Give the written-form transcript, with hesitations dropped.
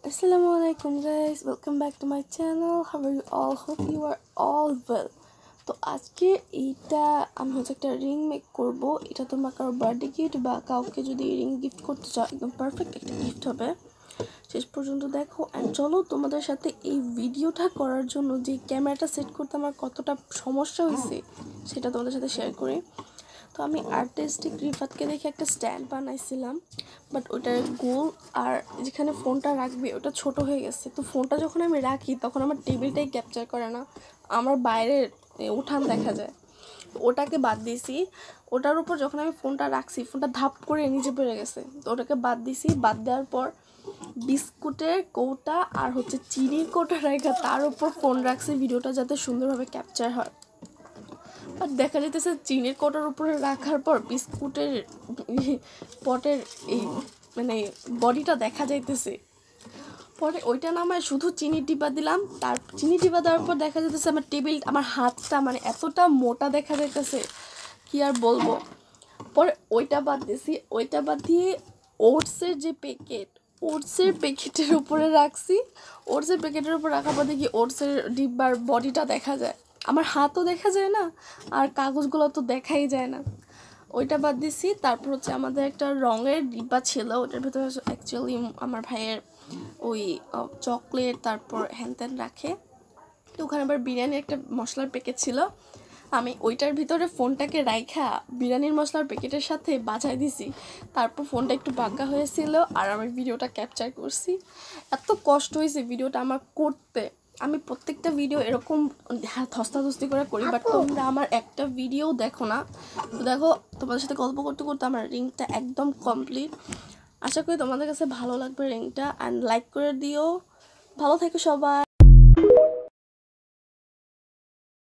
Assalamualaikum guys, welcome back to my channel. How are you all? Hope you are all well. তো আজকে এইটা আমি একটা ring make করব। এটা তোমরা কারো বার্থডে গিফট বা কাউকে যদি রিং গিফট করতে চাও একদম পারফেক্ট একটা গিফট হবে। শেষ পর্যন্ত দেখো এন্ড চলো তোমাদের সাথে এই ভিডিওটা করার জন্য যে ক্যামেরাটা সেট করতে আমার কতটা সমস্যা হয়েছে সেটা তোমাদের সাথে শেয়ার করি। তো আমি আর্টিস্টিক রিফাতকে দেখে একটা স্ট্যান্ড বানাইছিলাম, বাট ওটার গোল আর যেখানে ফোনটা রাখবে ওটা ছোট হয়ে গেছে। তো ফোনটা যখন আমি রাখি তখন আমার টেবিলটাই ক্যাপচার করে না, আমার বাইরের উঠান দেখা যায়। ওটাকে বাদ দিয়েছি। ওটার উপর যখন আমি ফোনটা রাখছি ফোনটা ধাপ করে নিচে পড়ে গেছে, তো ওটাকে বাদ দিয়েছি। বাদ দেওয়ার পর বিস্কুটের কৌটা আর চিনির কৌটা রেখে তার উপর ফোন রাখছি ভিডিওটা যাতে সুন্দরভাবে ক্যাপচার হয়। আর দেখা যাইতেছে চিনির কৌটার উপরে রাখার পর বিস্কুটের পটের এই বডিটা দেখা যাইতেছে। পরে ওইটা নামায় শুধু চিনি টিপা দিলাম। তার চিনি টিপা দেওয়ার পর দেখা যাইতেছে আমার টেবিল, আমার হাতটা এতটা মোটা দেখা যাইতেছে কি আর বলবো। পরে ওইটা বাদ দিয়েছি। ওইটা বাদ দিয়ে ওটসের যে প্যাকেট, ওটসের প্যাকেটের উপরে রাখছি। ওটসের প্যাকেটের উপর রাখার পর দেখি ওটসের ডিব্বার বডিটা দেখা যায়, আমার হাতও দেখা যায় না আর কাগজগুলো তো দেখাই যায় না। ওইটা বাদ দিছি। তারপর আমাদের একটা রঙের ডিব্বা ছিল, ওটার ভিতরে অ্যাকচুয়ালি আমার ভাইয়ের ওই চকলেট তারপর হ্যান ত্যান রাখে। তো ওখানে আবার বিরিয়ানির একটা মশলার প্যাকেট ছিল, আমি ওইটার ভিতরে ফোনটাকে রাইখা বিরিয়ানির মশলার প্যাকেটের সাথে বাজাই দিছি। তারপর ফোনটা একটু বাঁকা হয়েছিল আর আমি ভিডিওটা ক্যাপচার করছি। এত কষ্ট হয়েছে ভিডিওটা আমার করতে। আমি প্রত্যেকটা ভিডিও এরকম ধস্তাধস্তি করে করি, বাট তোমরা আমার একটা ভিডিও দেখো না। তো দেখো তোমাদের সাথে গল্প করতে করতে আমার রিংটা একদম কমপ্লিট। আশা করি তোমাদের কাছে ভালো লাগবে রিংটা, অ্যান্ড লাইক করে দিও। ভালো থেকো সবাই।